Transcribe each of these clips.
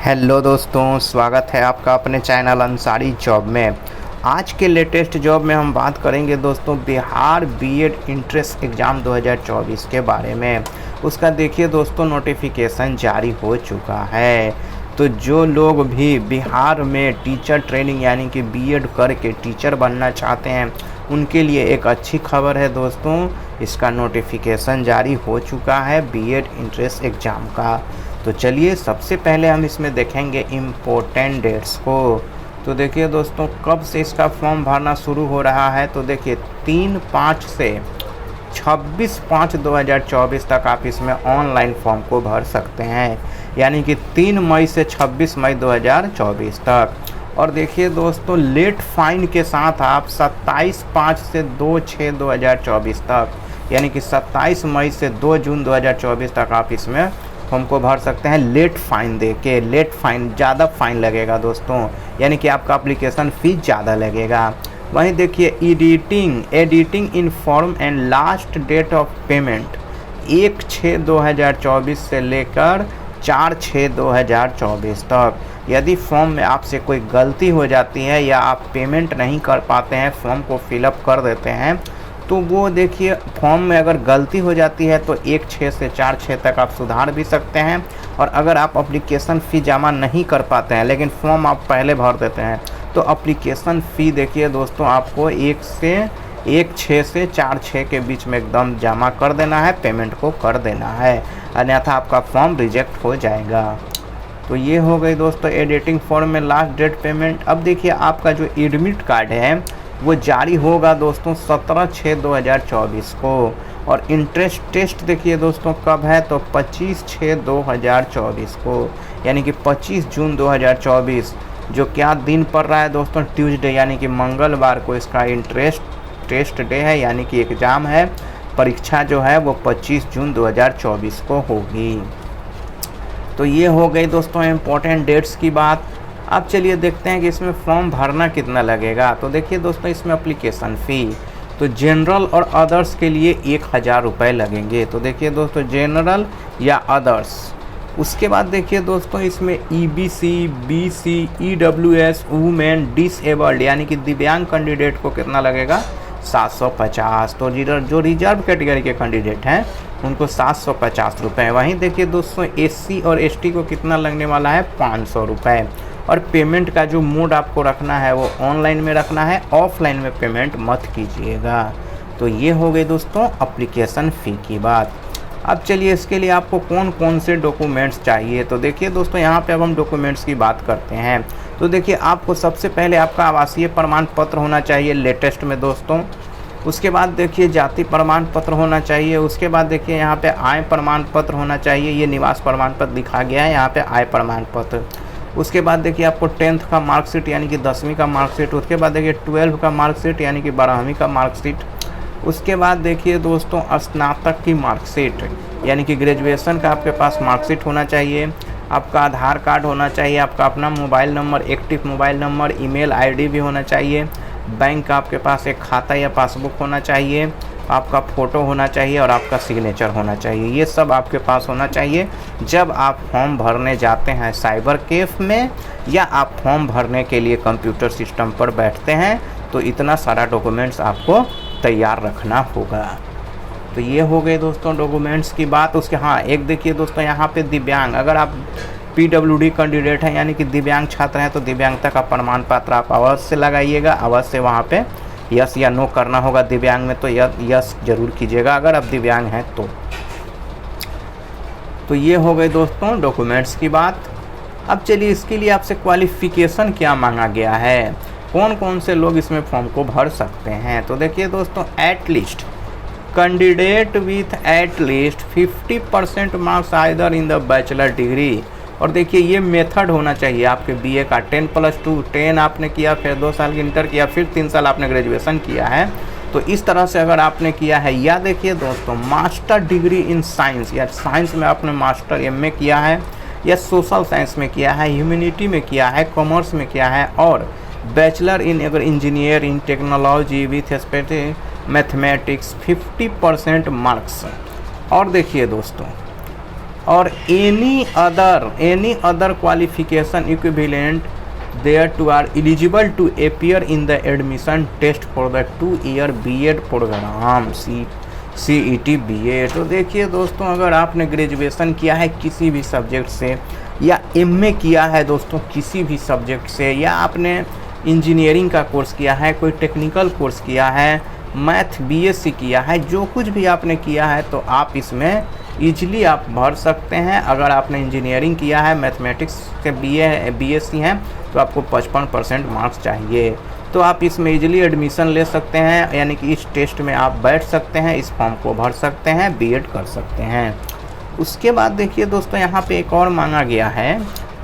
Hello दोस्तों, स्वागत है आपका अपने चैनल अंसारी जॉब में। आज के लेटेस्ट जॉब में हम बात करेंगे दोस्तों बिहार बीएड इंट्रेंस एग्ज़ाम 2024 के बारे में। उसका देखिए दोस्तों नोटिफिकेशन जारी हो चुका है। तो जो लोग भी बिहार में टीचर ट्रेनिंग यानी कि बीएड करके टीचर बनना चाहते हैं उनके लिए एक अच्छी खबर है दोस्तों। इसका नोटिफिकेशन जारी हो चुका है बीएड इंट्रेंस एग्ज़ाम का। तो चलिए सबसे पहले हम इसमें देखेंगे इम्पोर्टेंट डेट्स को। तो देखिए दोस्तों कब से इसका फॉर्म भरना शुरू हो रहा है। तो देखिए 3/5 से 26/5/2024 तक आप इसमें ऑनलाइन फॉर्म को भर सकते हैं, यानी कि 3 मई से 26 मई 2024 तक। और देखिए दोस्तों लेट फाइन के साथ आप 27/5 से 2/6/2024 तक, यानी कि 27 मई से 2 जून 2024 तक आप इसमें फॉर्म को भर सकते हैं लेट फ़ाइन दे के। लेट फ़ाइन ज़्यादा फ़ाइन लगेगा दोस्तों, यानी कि आपका एप्लीकेशन फ़ीस ज़्यादा लगेगा। वहीं देखिए editing in form and last date of payment 1/6/2024 से लेकर 4/6/2024 तक। यदि फॉर्म में आपसे कोई गलती हो जाती है या आप पेमेंट नहीं कर पाते हैं, फॉर्म को फिलअप कर देते हैं, तो वो देखिए फॉर्म में अगर गलती हो जाती है तो 1/6 से 4/6 तक आप सुधार भी सकते हैं। और अगर आप एप्लीकेशन फ़ी जमा नहीं कर पाते हैं लेकिन फॉर्म आप पहले भर देते हैं तो एप्लीकेशन फ़ी देखिए दोस्तों आपको 1/6 से 4/6 के बीच में एकदम जमा कर देना है, पेमेंट को कर देना है, अन्यथा आपका फॉर्म रिजेक्ट हो जाएगा। तो ये हो गई दोस्तों एडिटिंग फॉर्म में लास्ट डेट पेमेंट। अब देखिए आपका जो एडमिट कार्ड है वो जारी होगा दोस्तों 17/6/2024 को। और इंट्रेंस टेस्ट देखिए दोस्तों कब है, तो 25/6/2024 को, यानी कि 25 जून 2024, जो क्या दिन पड़ रहा है दोस्तों, ट्यूसडे यानी कि मंगलवार को इसका इंट्रेंस टेस्ट डे है, यानी कि एग्ज़ाम है, परीक्षा जो है वो 25 जून 2024 को होगी। तो ये हो गई दोस्तों इम्पोर्टेंट डेट्स की बात। अब चलिए देखते हैं कि इसमें फॉर्म भरना कितना लगेगा। तो देखिए दोस्तों इसमें एप्लीकेशन फ़ी तो जनरल और अदर्स के लिए 1000 रुपये लगेंगे। तो देखिए दोस्तों जनरल या अदर्स। उसके बाद देखिए दोस्तों इसमें EBC, BC, EWS, women, disabled यानी कि दिव्यांग कैंडिडेट को कितना लगेगा, 750। तो जो रिजर्व कैटेगरी के कैंडिडेट हैं उनको 750 रुपये। वहीं देखिए दोस्तों SC और ST को कितना लगने वाला है, 500 रुपये। और पेमेंट का जो मोड आपको रखना है वो ऑनलाइन में रखना है, ऑफलाइन में पेमेंट मत कीजिएगा। तो ये हो गई दोस्तों एप्लीकेशन फ़ी की बात। अब चलिए इसके लिए आपको कौन कौन से डॉक्यूमेंट्स चाहिए। तो देखिए दोस्तों यहाँ पे अब हम डॉक्यूमेंट्स की बात करते हैं। तो देखिए आपको सबसे पहले आपका आवासीय प्रमाण पत्र होना चाहिए लेटेस्ट में दोस्तों। उसके बाद देखिए जाति प्रमाण पत्र होना चाहिए। उसके बाद देखिए यहाँ पे आय प्रमाण पत्र होना चाहिए, ये निवास प्रमाण पत्र दिखा गया है यहाँ पे आय प्रमाण पत्र। उसके बाद देखिए आपको 10th का मार्कशीट यानी कि 10वीं का मार्कशीट। उसके बाद देखिए 12 का मार्कशीट यानी कि 12वीं का मार्कशीट। उसके बाद देखिए दोस्तों स्नातक की मार्कशीट यानी कि ग्रेजुएशन का आपके पास मार्कशीट होना चाहिए। आपका आधार कार्ड होना चाहिए, आपका अपना mobile number, active mobile number, email ID भी होना चाहिए। बैंक का आपके पास एक खाता या पासबुक होना चाहिए, आपका फ़ोटो होना चाहिए और आपका सिग्नेचर होना चाहिए। ये सब आपके पास होना चाहिए जब आप फॉर्म भरने जाते हैं साइबर कैफ़े में या आप फॉर्म भरने के लिए कंप्यूटर सिस्टम पर बैठते हैं। तो इतना सारा डॉक्यूमेंट्स आपको तैयार रखना होगा। तो ये हो गए दोस्तों डॉक्यूमेंट्स की बात। उसके एक देखिए दोस्तों यहाँ पे दिव्यांग, अगर आप PWD कैंडिडेट हैं यानी कि दिव्यांग छात्र हैं तो दिव्यांगता का प्रमाण पत्र आप अवश्य लगाइएगा। अवश्य वहाँ पे यस या नो करना होगा। दिव्यांग में तो यस जरूर कीजिएगा अगर आप दिव्यांग हैं तो ये हो गए दोस्तों डॉक्यूमेंट्स की बात। अब चलिए इसके लिए आपसे क्वालिफ़िकेशन क्या मांगा गया है, कौन कौन से लोग इसमें फॉर्म को भर सकते हैं। तो देखिए दोस्तों at least candidate with at least 50% marks either in the bachelor degree. और देखिए ये मेथड होना चाहिए आपके BA का 10+2, 10 आपने किया, फिर 2 साल की इंटर किया, फिर 3 साल आपने ग्रेजुएशन किया है। तो इस तरह से अगर आपने किया है, या देखिए दोस्तों मास्टर डिग्री इन साइंस, या साइंस में आपने मास्टर MA किया है, या सोशल साइंस में किया है, ह्यूमैनिटी में किया है, कॉमर्स में किया है, और बैचलर इन अगर engineer in technology with mathematics 50% marks. और देखिए दोस्तों और any other qualification equivalent thereto are eligible to appear in the admission test for the 2-year B Ed programme CET BA। तो देखिए दोस्तों, अगर आपने ग्रेजुएशन किया है किसी भी सब्जेक्ट से, या MA किया है दोस्तों किसी भी सब्जेक्ट से, या आपने इंजीनियरिंग का कोर्स किया है, कोई टेक्निकल कोर्स किया है, मैथ BSc किया है, जो कुछ भी आपने किया है तो आप इसमें ईजिली आप भर सकते हैं। अगर आपने इंजीनियरिंग किया है, मैथमेटिक्स के BSc हैं तो आपको 55% मार्क्स चाहिए, तो आप इसमें इजीली एडमिशन ले सकते हैं, यानी कि इस टेस्ट में आप बैठ सकते हैं, इस फॉर्म को भर सकते हैं, बीएड कर सकते हैं। उसके बाद देखिए दोस्तों, यहाँ पे एक और मांगा गया है।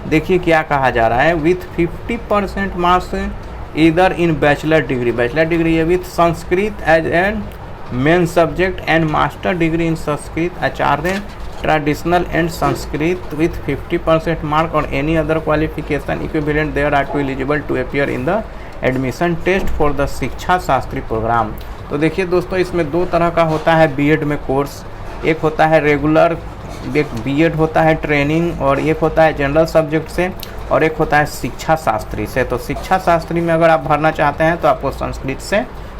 देखिए क्या कहा जा रहा है, विथ 50% मार्क्स इधर इन बैचलर डिग्री है with Sanskrit as an main subject and master degree in Sanskrit Acharya traditional and Sanskrit with 50% mark or any other qualification equivalent there are to eligible to appear in the admission test for the Shiksha Shastri programme. तो देखिए दोस्तों, इसमें दो तरह का होता है BEd में कोर्स, एक होता है रेगुलर बीएड होता है ट्रेनिंग, और एक होता है जनरल सब्जेक्ट से, और एक होता है शिक्षा शास्त्री से। तो शिक्षा शास्त्री में अगर आप भरना चाहते हैं तो आपको संस्कृत से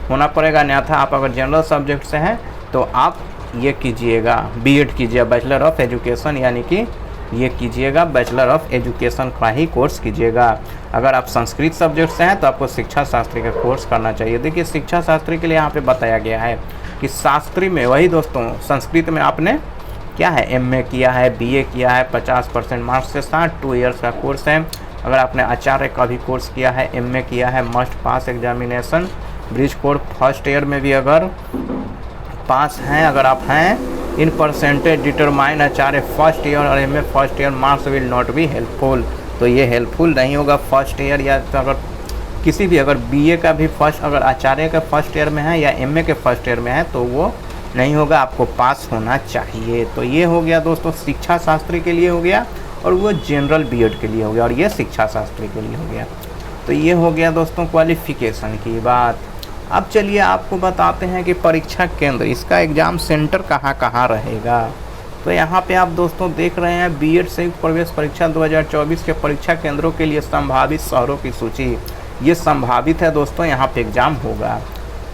होना पड़ेगा, अन्यथा आप अगर जनरल सब्जेक्ट से हैं तो आप ये कीजिएगा, बीएड कीजिए, बैचलर ऑफ एजुकेशन, यानी कि ये कीजिएगा, बैचलर ऑफ एजुकेशन का ही कोर्स कीजिएगा। अगर आप संस्कृत सब्जेक्ट से हैं तो आपको शिक्षा शास्त्री का कोर्स करना चाहिए। देखिए शिक्षा शास्त्री के लिए यहाँ पे बताया गया है कि शास्त्री में वही दोस्तों, संस्कृत में आपने क्या है MA किया है, BA किया है, 50% मार्क्स से 2 ईयर्स का कोर्स है। अगर आपने आचार्य का भी कोर्स किया है, MA किया है, must pass examination, bridge code first year में भी अगर पास हैं, अगर आप हैं, in percentage determine Acharya first year और MA first year marks will not be helpful. तो ये हेल्पफुल नहीं होगा फर्स्ट ईयर, या तो अगर किसी भी, अगर BA का भी फर्स्ट, अगर आचार्य का फर्स्ट ईयर में है या MA के फर्स्ट ईयर में है तो वो नहीं होगा, आपको पास होना चाहिए। तो ये हो गया दोस्तों शिक्षा शास्त्री के लिए हो गया, और वो जनरल बीएड के लिए हो गया, और ये शिक्षा शास्त्री के लिए हो गया। तो ये हो गया दोस्तों क्वालिफिकेशन की बात। अब चलिए आपको बताते हैं कि परीक्षा केंद्र, इसका एग्ज़ाम सेंटर कहाँ कहाँ रहेगा। तो यहाँ पे आप दोस्तों देख रहे हैं बीएड संयुक्त प्रवेश परीक्षा 2024 के परीक्षा केंद्रों के लिए संभावित शहरों की सूची। ये संभावित है दोस्तों, यहाँ पे एग्ज़ाम होगा।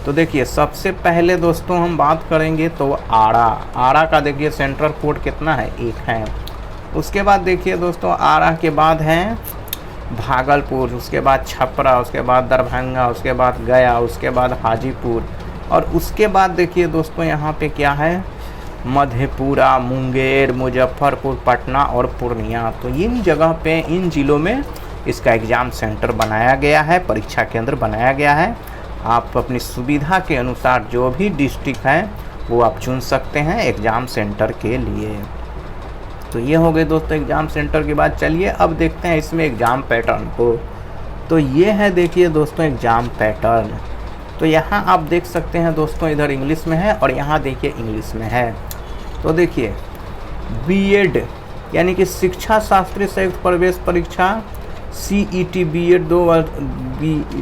तो देखिए सबसे पहले दोस्तों हम बात करेंगे तो आरा का देखिए सेंट्रल कोड कितना है, 1 है। उसके बाद देखिए दोस्तों आरा के बाद हैं भागलपुर, उसके बाद छपरा, उसके बाद दरभंगा, उसके बाद गया, उसके बाद हाजीपुर, और उसके बाद देखिए दोस्तों यहाँ पे क्या है, मधेपुरा, मुंगेर, मुजफ्फरपुर, पटना और पूर्णिया। तो इन जगह पे, इन ज़िलों में इसका एग्ज़ाम सेंटर बनाया गया है, परीक्षा केंद्र बनाया गया है। आप अपनी सुविधा के अनुसार जो भी डिस्ट्रिक्ट है वो आप चुन सकते हैं एग्ज़ाम सेंटर के लिए। तो ये हो गए दोस्तों एग्ज़ाम सेंटर के बाद। चलिए अब देखते हैं इसमें एग्ज़ाम पैटर्न को। तो ये है देखिए दोस्तों एग्ज़ाम पैटर्न। तो यहाँ आप देख सकते हैं दोस्तों, इधर इंग्लिश में है और यहाँ देखिए इंग्लिश में है। तो देखिए बीएड यानी कि शिक्षा शास्त्री संयुक्त प्रवेश परीक्षा CET बीएड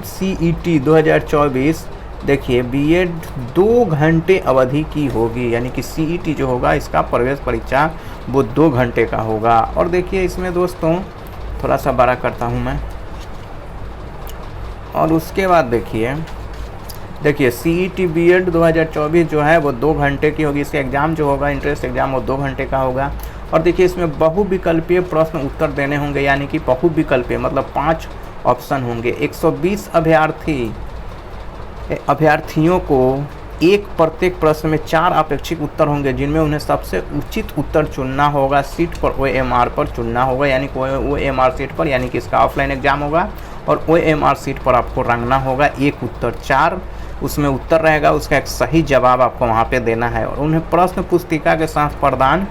CET 2024। देखिए बीएड 2 घंटे अवधि की होगी, यानी कि CET जो होगा इसका प्रवेश परीक्षा वो 2 घंटे का होगा। और देखिए इसमें दोस्तों थोड़ा सा बड़ा करता हूँ मैं, और उसके बाद देखिए CET बीएड 2024 जो है वो 2 घंटे की होगी। इसका एग्ज़ाम जो होगा इंट्रेंस एग्ज़ाम वो 2 घंटे का होगा। और देखिए इसमें बहुविकल्पीय प्रश्न उत्तर देने होंगे, यानी कि बहुविकल्पीय मतलब 5 ऑप्शन होंगे। 120 अभ्यर्थियों को प्रत्येक प्रश्न में 4 अपेक्षित उत्तर होंगे, जिनमें उन्हें सबसे उचित उत्तर चुनना होगा। सीट पर OMR पर चुनना होगा, यानी कि OMR सीट पर, यानी कि इसका ऑफलाइन एग्जाम होगा। और OMR सीट पर आपको रंगना होगा 1 उत्तर, 4 उसमें उत्तर रहेगा, उसका एक सही जवाब आपको वहाँ पे देना है, और उन्हें प्रश्न पुस्तिका के साथ प्रदान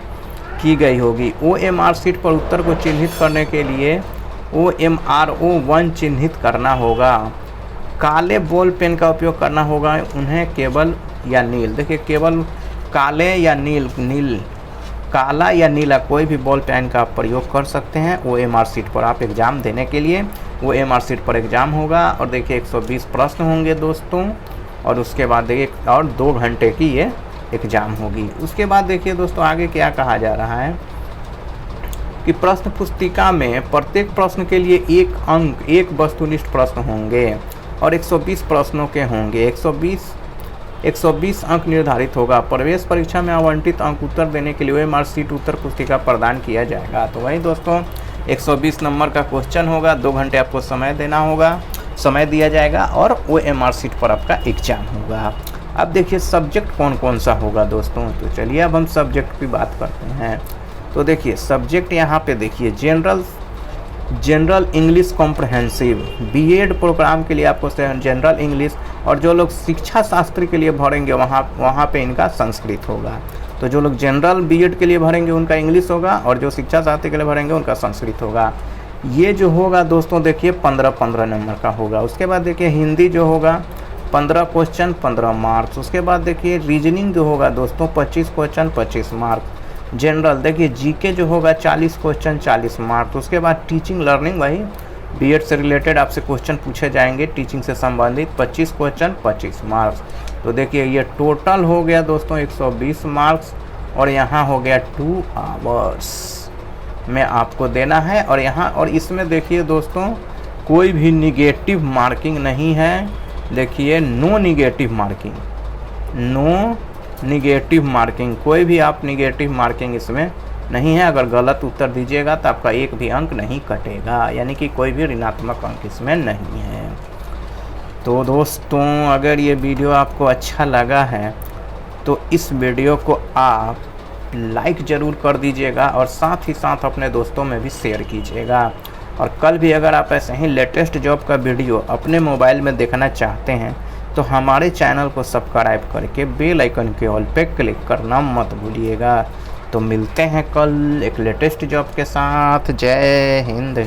की गई होगी। OMR सीट पर उत्तर को चिन्हित करने के लिए OMRO 1 चिन्हित करना होगा। काले बॉल पेन का उपयोग करना होगा उन्हें, केवल या नील। देखिए केवल काले या नील, काला या नीला कोई भी बॉल पेन का प्रयोग कर सकते हैं OMR सीट पर आप एग्ज़ाम देने के लिए। OMR सीट पर एग्ज़ाम होगा, और देखिए 120 प्रश्न होंगे दोस्तों, और उसके बाद देखिए और 2 घंटे की ये एग्ज़ाम होगी। उसके बाद देखिए दोस्तों आगे क्या कहा जा रहा है। कि प्रश्न पुस्तिका में प्रत्येक प्रश्न के लिए 1 अंक, 1 वस्तुनिष्ठ प्रश्न होंगे और 120 प्रश्नों के होंगे। 120 अंक निर्धारित होगा। प्रवेश परीक्षा में आवंटित अंक उत्तर देने के लिए OMR शीट उत्तर पुस्तिका प्रदान किया जाएगा। तो वही दोस्तों 120 नंबर का क्वेश्चन होगा, 2 घंटे आपको समय दिया जाएगा और OMR शीट पर आपका एग्जाम होगा। अब देखिए सब्जेक्ट कौन कौन सा होगा दोस्तों, तो चलिए अब हम सब्जेक्ट की बात करते हैं। तो देखिए सब्जेक्ट यहाँ पे देखिए general English comprehensive B Ed programme के लिए आपको जनरल इंग्लिश, और जो लोग शिक्षा शास्त्री के लिए भरेंगे वहाँ पे इनका संस्कृत होगा। तो जो लोग जनरल बीएड के लिए भरेंगे उनका इंग्लिश होगा और जो शिक्षा शास्त्री के लिए भरेंगे उनका संस्कृत होगा। ये जो होगा दोस्तों देखिए 15-15 नंबर का होगा। उसके बाद देखिए हिंदी जो होगा 15 क्वेश्चन 15 मार्क्स। उसके बाद देखिए रीजनिंग जो होगा दोस्तों 25 क्वेश्चन 25 मार्क्स। जनरल देखिए जीके जो होगा 40 क्वेश्चन 40 मार्क्स। उसके बाद टीचिंग लर्निंग, वही बीएड से रिलेटेड आपसे क्वेश्चन पूछे जाएंगे टीचिंग से संबंधित, 25 क्वेश्चन 25 मार्क्स। तो देखिए ये टोटल हो गया दोस्तों 120 मार्क्स और यहाँ हो गया 2 आवर्स में आपको देना है। और यहाँ और इसमें देखिए दोस्तों कोई भी निगेटिव मार्किंग नहीं है। देखिए नो निगेटिव मार्किंग, कोई भी आप निगेटिव मार्किंग इसमें नहीं है। अगर गलत उत्तर दीजिएगा तो आपका 1 भी अंक नहीं कटेगा, यानी कि कोई भी ऋणात्मक अंक इसमें नहीं है। तो दोस्तों अगर ये वीडियो आपको अच्छा लगा है तो इस वीडियो को आप लाइक ज़रूर कर दीजिएगा और साथ ही साथ अपने दोस्तों में भी शेयर कीजिएगा। और कल भी अगर आप ऐसे ही लेटेस्ट जॉब का वीडियो अपने मोबाइल में देखना चाहते हैं तो हमारे चैनल को सब्सक्राइब करके बेल आइकन के ऑल पे क्लिक करना मत भूलिएगा। तो मिलते हैं कल एक लेटेस्ट जॉब के साथ। जय हिंद।